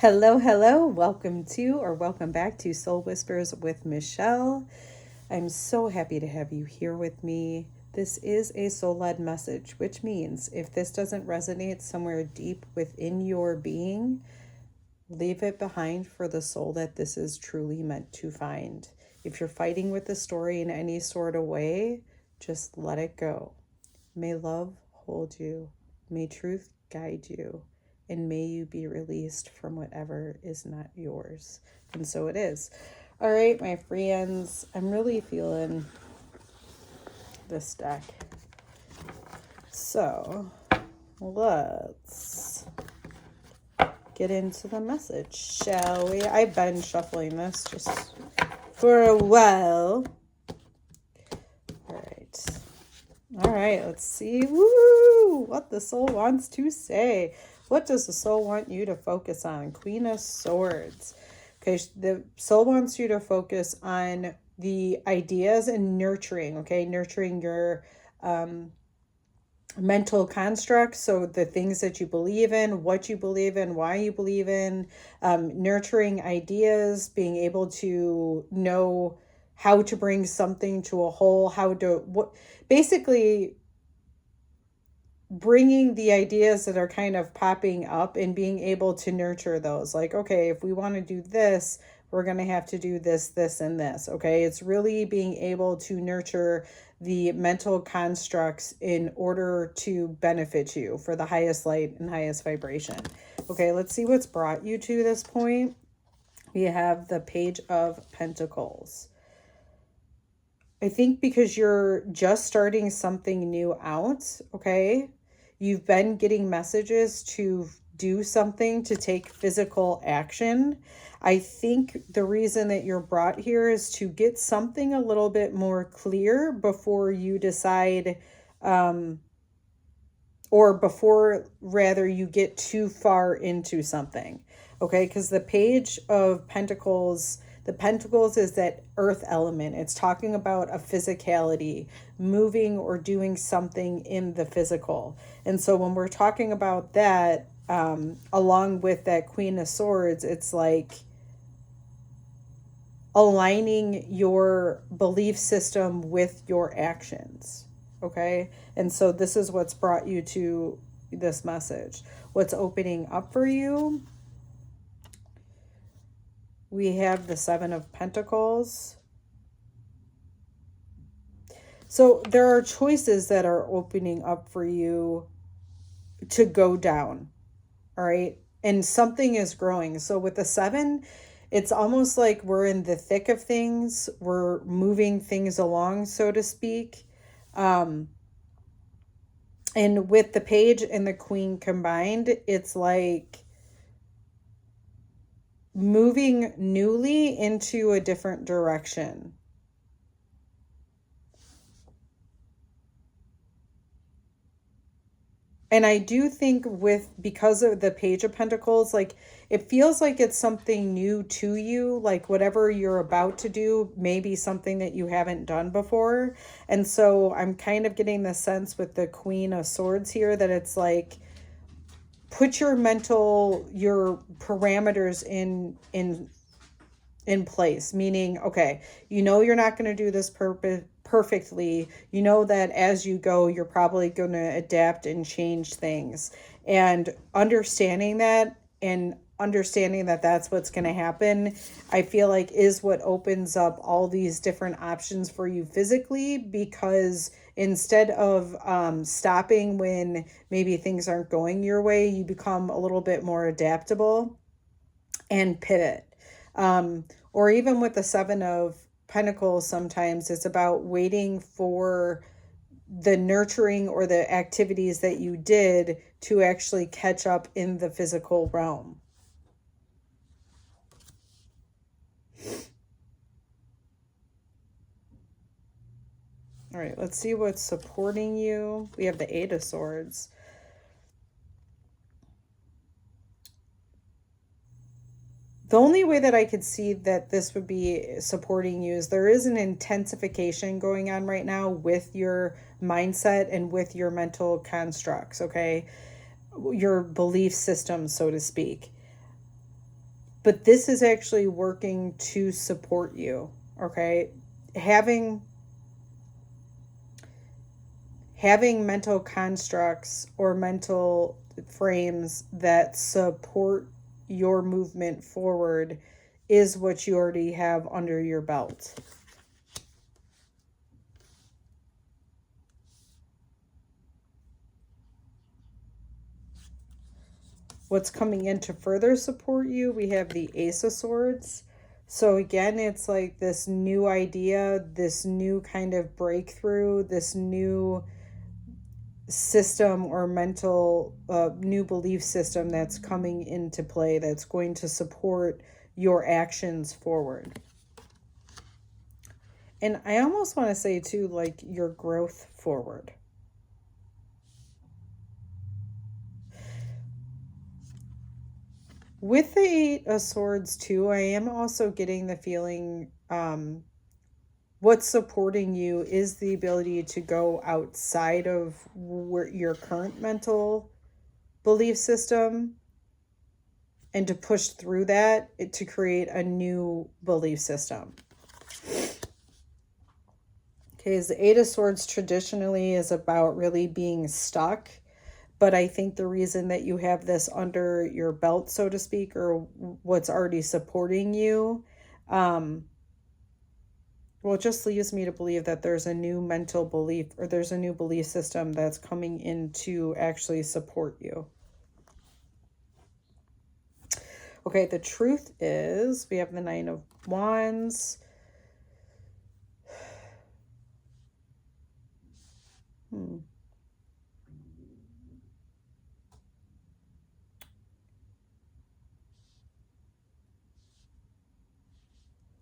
Hello, hello. Welcome to or welcome back to Soul Whispers with Michelle. I'm so happy to have you here with me. This is a soul-led message, which means if this doesn't resonate somewhere deep within your being, leave it behind for the soul that this is truly meant to find. If you're fighting with the story in any sort of way, just let it go. May love hold you. May truth guide you. And may you be released from whatever is not yours. And so it is. All right, my friends, I'm really feeling this deck. So let's get into the message, shall we? I've been shuffling this just for a while. All right, let's see. Woo! What the soul wants to say. What does the soul want you to focus on? Queen of Swords. Okay, the soul wants you to focus on the ideas and nurturing, okay? Nurturing your mental constructs, so the things that you believe in, what you believe in, why you believe in, nurturing ideas, being able to know how to bring something to a whole, basically bringing the ideas that are kind of popping up and being able to nurture those. Like, okay, if we want to do this, we're going to have to do this, this, and this. Okay. It's really being able to nurture the mental constructs in order to benefit you for the highest light and highest vibration. Okay. Let's see what's brought you to this point. We have the Page of Pentacles. I think because you're just starting something new out, okay? You've been getting messages to do something, to take physical action. I think the reason that you're brought here is to get something a little bit more clear before you decide, or before rather you get too far into something, okay? Because the Page of Pentacles, the Pentacles is that earth element. It's talking about a physicality, moving or doing something in the physical. And so when we're talking about that, along with that Queen of Swords, it's like aligning your belief system with your actions. Okay. And so this is what's brought you to this message. What's opening up for you? We have the Seven of Pentacles. So there are choices that are opening up for you to go down. All right. And something is growing. So with the Seven, it's almost like we're in the thick of things. We're moving things along, so to speak. And with the Page and the Queen combined, it's like moving newly into a different direction. And I do think because of the Page of Pentacles, like it feels like it's something new to you, like whatever you're about to do, maybe something that you haven't done before. And so I'm kind of getting the sense with the Queen of Swords here that it's like, put your parameters in place, meaning, okay, you know, you're not going to do this perfectly. You know that as you go, you're probably going to adapt and change things, and understanding that that's what's going to happen, I feel like is what opens up all these different options for you physically, because instead of stopping when maybe things aren't going your way, you become a little bit more adaptable and pivot. Or even with the Seven of Pentacles, sometimes it's about waiting for the nurturing or the activities that you did to actually catch up in the physical realm. All right, let's see what's supporting you. We have the Eight of Swords. The only way that I could see that this would be supporting you is there is an intensification going on right now with your mindset and with your mental constructs, okay? Your belief system, so to speak. But this is actually working to support you, okay? Having mental constructs or mental frames that support your movement forward is what you already have under your belt. What's coming in to further support you, we have the Ace of Swords. So again, it's like this new idea, this new kind of breakthrough, this new system or mental new belief system that's coming into play that's going to support your actions forward. And I almost want to say too, like your growth forward. With the Eight of Swords too, I am also getting the feeling what's supporting you is the ability to go outside of your current mental belief system and to push through that to create a new belief system. Okay, the Eight of Swords traditionally is about really being stuck. But I think the reason that you have this under your belt, so to speak, or what's already supporting you, well, it just leaves me to believe that there's a new mental belief or there's a new belief system that's coming in to actually support you. Okay, the truth is we have the Nine of Wands.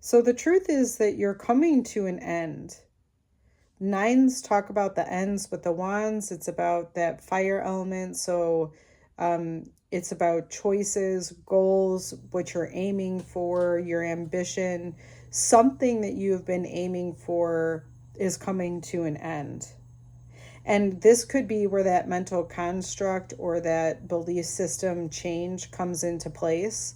So the truth is that you're coming to an end. Nines talk about the ends, with the wands, it's about that fire element. So it's about choices, goals, what you're aiming for, your ambition. Something that you have been aiming for is coming to an end. And this could be where that mental construct or that belief system change comes into place.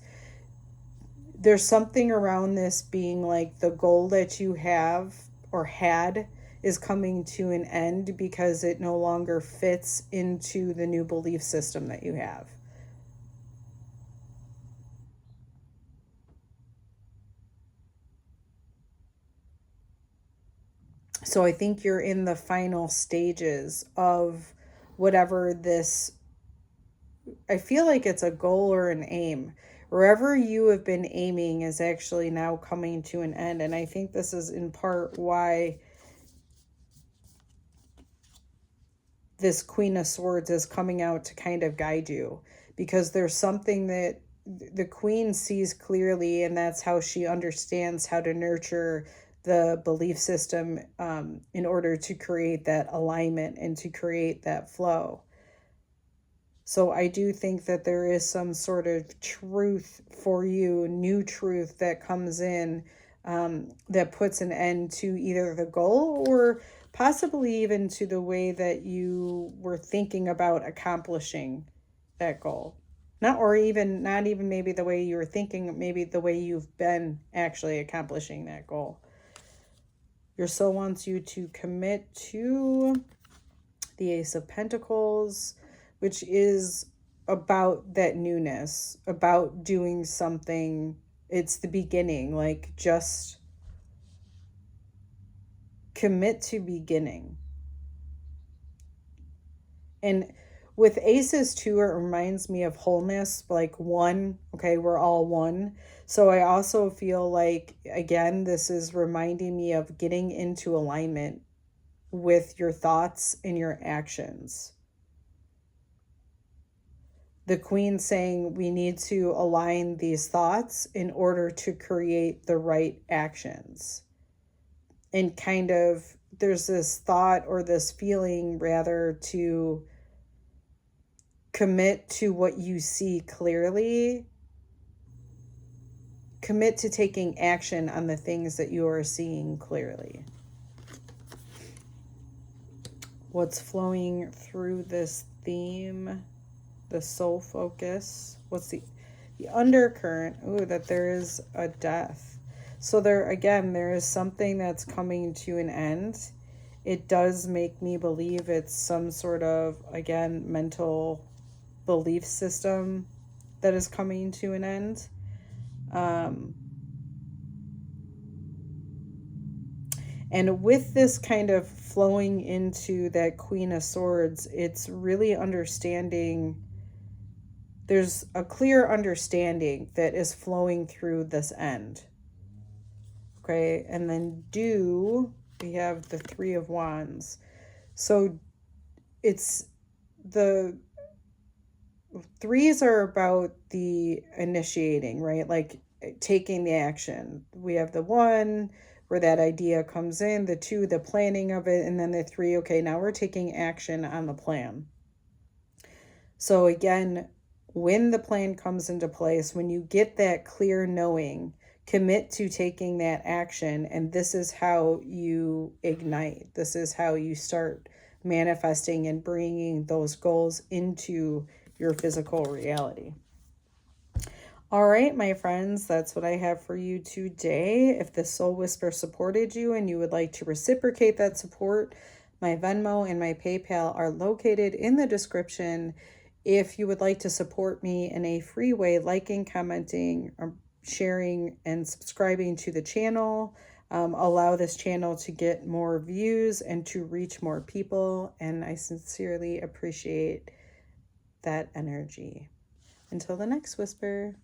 There's something around this being like the goal that you have or had is coming to an end because it no longer fits into the new belief system that you have. So I think you're in the final stages of whatever this, I feel like it's a goal or an aim. Wherever you have been aiming is actually now coming to an end. And I think this is in part why this Queen of Swords is coming out to kind of guide you, because there's something that the Queen sees clearly, and that's how she understands how to nurture the belief system in order to create that alignment and to create that flow. So I do think that there is some sort of truth for you, new truth that comes in that puts an end to either the goal or possibly even to the way that you were thinking about accomplishing that goal. Not even maybe the way you were thinking, maybe the way you've been actually accomplishing that goal. Your soul wants you to commit to the Ace of Pentacles, which is about that newness, about doing something. It's the beginning, like just commit to beginning. And with aces too, it reminds me of wholeness, like one, okay, we're all one. So I also feel like, again, this is reminding me of getting into alignment with your thoughts and your actions. The Queen saying we need to align these thoughts in order to create the right actions. And kind of there's this thought or this feeling rather to commit to what you see clearly. Commit to taking action on the things that you are seeing clearly. What's flowing through this theme? The soul focus. What's The undercurrent, ooh, that there is a death. So there, again, there is something that's coming to an end. It does make me believe it's some sort of, again, mental belief system that is coming to an end. And with this kind of flowing into that Queen of Swords, it's really understanding, there's a clear understanding that is flowing through this end. Okay, and then do, we have the Three of Wands. So it's the threes are about the initiating, right? Like taking the action. We have the one where that idea comes in, the two, the planning of it, and then the three, okay, now we're taking action on the plan. So again, when the plan comes into place, when you get that clear knowing, commit to taking that action, and this is how you ignite. This is how you start manifesting and bringing those goals into your physical reality. All right, my friends, that's what I have for you today. If the Soul Whisper supported you and you would like to reciprocate that support, my Venmo and my PayPal are located in the description. If you would like to support me in a free way, liking, commenting, or sharing, and subscribing to the channel, allow this channel to get more views and to reach more people. And I sincerely appreciate that energy. Until the next whisper.